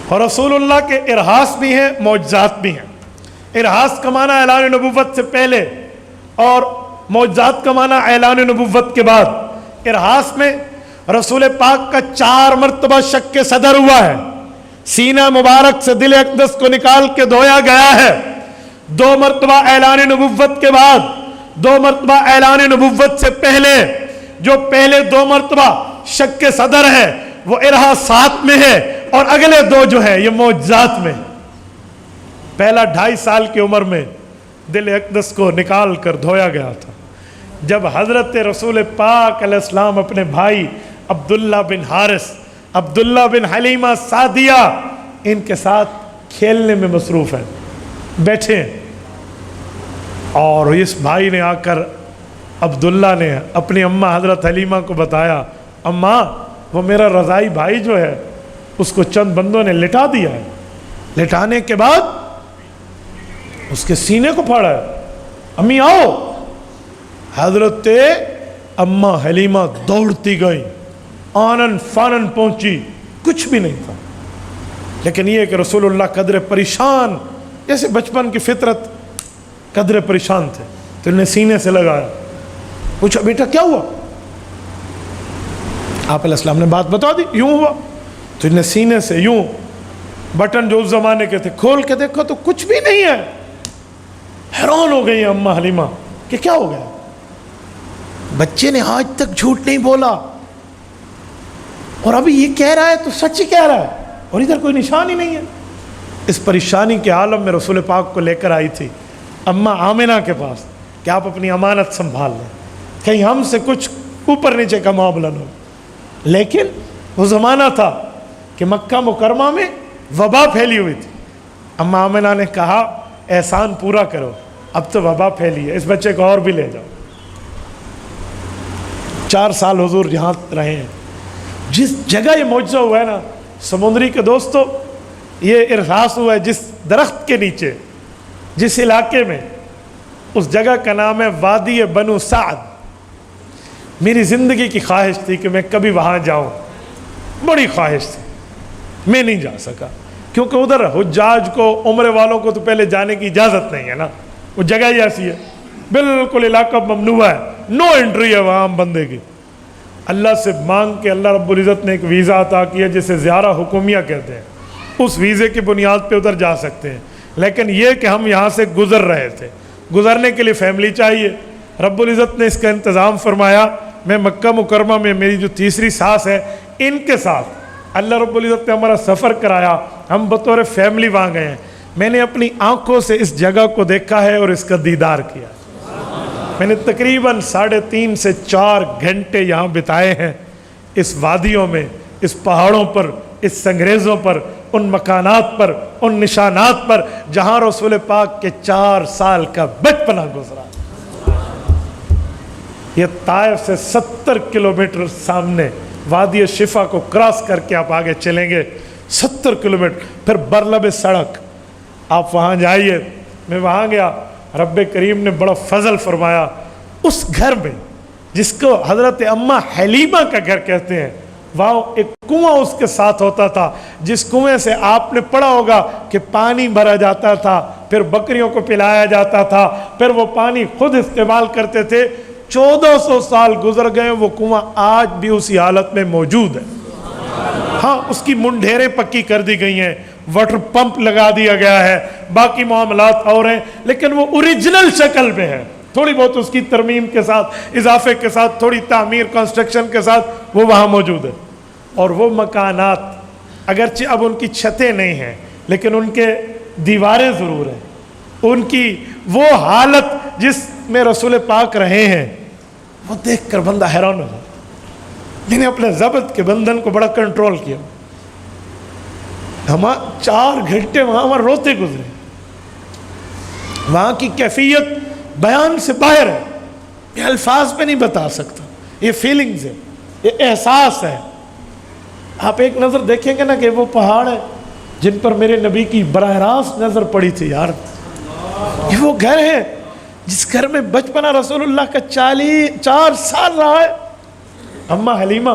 اور رسول اللہ کے ارہاس بھی ہیں، معجزات بھی ہیں۔ ارہاس کا معنی اعلان نبوت سے پہلے اور معجزات کا معنی اعلان نبوت کے بعد۔ ارہاس میں رسول پاک کا 4 مرتبہ شق صدر ہوا ہے، سینہ مبارک سے دل اقدس کو نکال کے دھویا گیا ہے۔ 2 مرتبہ اعلان نبوت کے بعد، 2 مرتبہ اعلان نبوت سے پہلے۔ جو پہلے 2 مرتبہ شق صدر ہے وہ ارہاسات میں ہے، اور اگلے 2 جو ہے یہ معجزات میں۔ پہلا 2.5 سال کی عمر میں دل اقدس کو نکال کر دھویا گیا تھا، جب حضرت رسول پاک علیہ السلام اپنے بھائی عبداللہ بن حارث، عبداللہ بن حلیمہ سعدیہ، ان کے ساتھ کھیلنے میں مصروف ہیں، بیٹھے ہیں، اور اس بھائی نے آ کر عبداللہ نے اپنی اماں حضرت حلیمہ کو بتایا، اماں وہ میرا رضائی بھائی جو ہے اس کو چند بندوں نے لٹا دیا ہے، لٹانے کے بعد اس کے سینے کو پھاڑا ہے، امی آؤ۔ حضرت اماں حلیمہ دوڑتی گئی، آنن فانن پہنچی، کچھ بھی نہیں تھا، لیکن یہ کہ رسول اللہ قدر پریشان، جیسے بچپن کی فطرت، قدر پریشان تھے، تو انہیں سینے سے لگایا، پوچھا بیٹا کیا ہوا؟ آپ علیہ السلام نے بات بتا دی، یوں ہوا۔ تو انہیں سینے سے یوں بٹن جو اس زمانے کے تھے کھول کے دیکھو تو کچھ بھی نہیں ہے۔ حیران ہو گئی اماں حلیمہ کہ کیا ہو گیا، بچے نے آج تک جھوٹ نہیں بولا اور ابھی یہ کہہ رہا ہے تو سچ ہی کہہ رہا ہے، اور ادھر کوئی نشان ہی نہیں ہے۔ اس پریشانی کے عالم میں رسول پاک کو لے کر آئی تھی اماں آمنہ کے پاس کہ آپ اپنی امانت سنبھال لیں، کہیں ہم سے کچھ اوپر نیچے کا معاملہ نہ ہو۔ لیکن وہ زمانہ تھا کہ مکہ مکرمہ میں وبا پھیلی ہوئی تھی۔ اماں آمنہ نے کہا احسان پورا کرو، اب تو وبا پھیلی ہے، اس بچے کو اور بھی لے جاؤ۔ 4 سال حضور یہاں رہے ہیں۔ جس جگہ یہ معجزہ ہوا ہے نا سمندری کے دوستو، یہ ارہاس ہوا ہے جس درخت کے نیچے، جس علاقے میں، اس جگہ کا نام ہے وادی بنو سعد۔ میری زندگی کی خواہش تھی کہ میں کبھی وہاں جاؤں، بڑی خواہش تھی، میں نہیں جا سکا کیونکہ ادھر حجاج کو، عمرے والوں کو تو پہلے جانے کی اجازت نہیں ہے نا، وہ جگہ ہی ایسی ہے، بالکل علاقہ ممنوع ہے، نو انٹری ہے وہاں عام بندے کی۔ اللہ سے مانگ کے اللہ رب العزت نے ایک ویزا عطا کیا جسے زیارہ حکومیہ کہتے ہیں، اس ویزے کی بنیاد پہ ادھر جا سکتے ہیں۔ لیکن یہ کہ ہم یہاں سے گزر رہے تھے، گزرنے کے لیے فیملی چاہیے، رب العزت نے اس کا انتظام فرمایا۔ میں مکہ مکرمہ میں میری جو تیسری ساس ہے ان کے ساتھ اللہ رب العزت نے ہمارا سفر کرایا، ہم بطور فیملی وہاں گئے ہیں۔ میں نے اپنی آنکھوں سے اس جگہ کو دیکھا ہے اور اس کا دیدار کیا۔ میں نے تقریباً 3.5 سے 4 گھنٹے یہاں بتائے ہیں، اس وادیوں میں، اس پہاڑوں پر، اس سنگریزوں پر، ان مکانات پر، ان نشانات پر جہاں رسول پاک کے 4 سال کا بچپنا گزرا۔ یہ طائف سے 70 کلومیٹر سامنے وادی شفا کو کراس کر کے آپ آگے چلیں گے، 70 کلومیٹر، پھر برلب سڑک، آپ وہاں جائیے۔ میں وہاں گیا، رب کریم نے بڑا فضل فرمایا، اس گھر میں جس کو حضرت اماں حلیمہ کا گھر کہتے ہیں، وہاں ایک کنواں اس کے ساتھ ہوتا تھا، جس کنویں سے آپ نے پڑھا ہوگا کہ پانی بھرا جاتا تھا، پھر بکریوں کو پلایا جاتا تھا، پھر وہ پانی خود استعمال کرتے تھے۔ 1400 سال گزر گئے، وہ کنواں آج بھی اسی حالت میں موجود ہے۔ ہاں، اس کی منڈھیریں پکی کر دی گئی ہیں، واٹر پمپ لگا دیا گیا ہے، باقی معاملات اور ہیں، لیکن وہ اوریجنل شکل میں ہے۔ تھوڑی بہت اس کی ترمیم کے ساتھ، اضافے کے ساتھ، تھوڑی تعمیر کنسٹرکشن کے ساتھ وہ وہاں موجود ہے۔ اور وہ مکانات اگرچہ اب ان کی چھتیں نہیں ہیں لیکن ان کے دیواریں ضرور ہیں، ان کی وہ حالت جس میں رسول پاک رہے ہیں، وہ دیکھ کر بندہ حیران ہو جائے۔ جنہیں اپنے ضبط کے بندھن کو بڑا کنٹرول کیا، ہم 4 گھنٹے وہاں روتے گزرے۔ وہاں کی کیفیت بیان سے باہر ہے، یہ الفاظ میں نہیں بتا سکتا، یہ فیلنگز ہے، یہ احساس ہے۔ آپ ایک نظر دیکھیں گے نا کہ وہ پہاڑ ہے جن پر میرے نبی کی براہ راست نظر پڑی تھی، یار یہ وہ گھر ہے جس گھر میں بچپنا رسول اللہ کا 4 سال رہا ہے۔ اماں حلیمہ،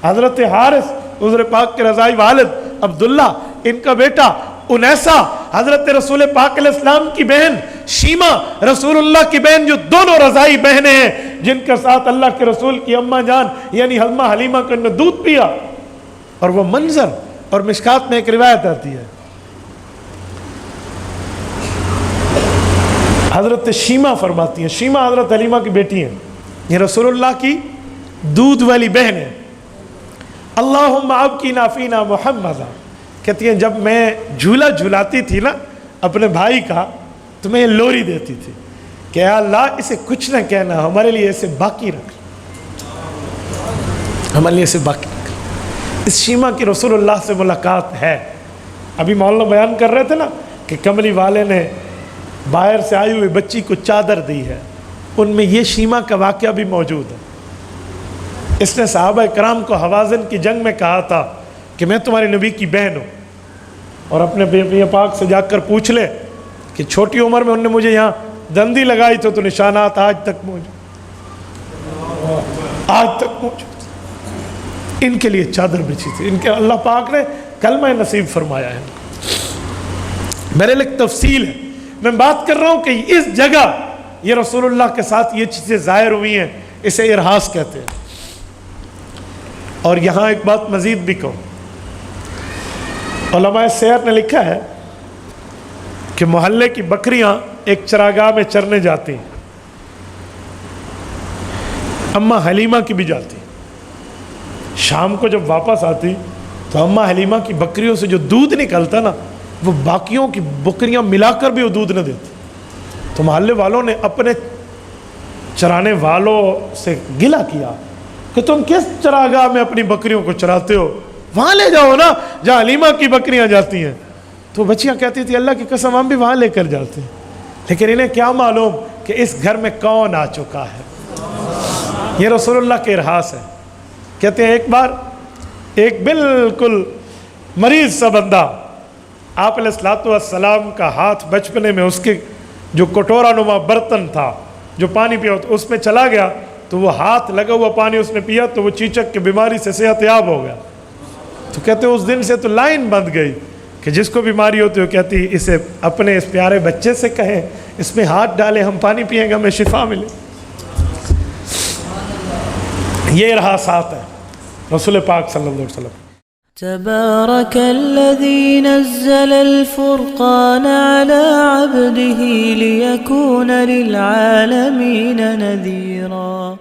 حضرت حارث، حضور پاک کے رضائی والد عبداللہ، ان کا بیٹا انیسا حضرت رسول پاک علیہ السلام کی بہن شیما رسول اللہ کی بہن، جو دونوں رضائی بہنیں ہیں، جن کے ساتھ اللہ کے رسول کی اماں جان یعنی حلیمہ کو نے دودھ پیا. اور وہ منظر، اور مشکات میں ایک روایت آتی ہے، حضرت شیما فرماتی ہیں، شیما حضرت حلیمہ کی بیٹی ہیں، یہ رسول اللہ کی دودھ والی بہن ہے. اللہم ابقنا فینا محمدا، کہتی ہیں جب میں جھولا جھولاتی تھی نا اپنے بھائی کا تو میں یہ لوری دیتی تھی کہ اے اللہ اسے کچھ نہ کہنا، ہمارے لیے اسے باقی رکھ، ہمارے لیے اسے باقی رکھ. اس شیما کی رسول اللہ سے ملاقات ہے. ابھی مولانا بیان کر رہے تھے نا کہ کملی والے نے باہر سے آئی ہوئی بچی کو چادر دی ہے، ان میں یہ شیما کا واقعہ بھی موجود ہے. اس نے صحابہ کرام کو حوازن کی جنگ میں کہا تھا کہ میں تمہارے نبی کی بہن ہوں، اور اپنے بیبی پاک سے جا کر پوچھ لے کہ چھوٹی عمر میں انہوں نے مجھے یہاں دندی لگائی تو نشانات آج تک موجود، آج تک موجود. ان کے لیے چادر بچھی تھی، ان کے اللہ پاک نے کلمہ نصیب فرمایا ہے. میرے لیے تفصیل ہے، میں بات کر رہا ہوں کہ اس جگہ یہ رسول اللہ کے ساتھ یہ چیزیں ظاہر ہوئی ہیں، اسے ارحاس کہتے ہیں. اور یہاں ایک بات مزید بھی کہوں، علماء سیر نے لکھا ہے کہ محلے کی بکریاں ایک چراگاہ میں چرنے جاتی ہیں، اماں حلیمہ کی بھی جاتی، شام کو جب واپس آتی تو اماں حلیمہ کی بکریوں سے جو دودھ نکلتا نا وہ باقیوں کی بکریاں ملا کر بھی وہ دودھ نہ دیتی. تو محلے والوں نے اپنے چرانے والوں سے گلہ کیا کہ تم کس چراگاہ میں اپنی بکریوں کو چراتے ہو، وہاں لے جاؤ نا جہاں حلیمہ کی بکریاں جاتی ہیں. تو بچیاں کہتی تھی اللہ کی قسم ہم بھی وہاں لے کر جاتے ہیں. لیکن انہیں کیا معلوم کہ اس گھر میں کون آ چکا ہے. یہ رسول اللہ کے ارحاس ہے. کہتے ہیں ایک بار ایک بالکل مریض سا بندہ آپ علیہ الصلوۃ والسلام کا ہاتھ بچپنے میں اس کے جو کٹورا نما برتن تھا جو پانی پیا تو اس میں چلا گیا، تو وہ ہاتھ لگا ہوا پانی اس نے پیا تو وہ چیچک کی بیماری سے صحت یاب ہو گیا. تو کہتے ہیں اس دن سے تو لائن بند گئی کہ جس کو بیماری ہوتی ہے کہتی اسے اپنے اس پیارے بچے سے کہیں اس میں ہاتھ ڈالے، ہم پانی پیئیں گے ہمیں شفا ملے. یہ ارحاسات ہے رسول پاک صلی اللہ علیہ وسلم. تبارك الذي نزل الفرقان على عبده ليكون للعالمين نذيرا.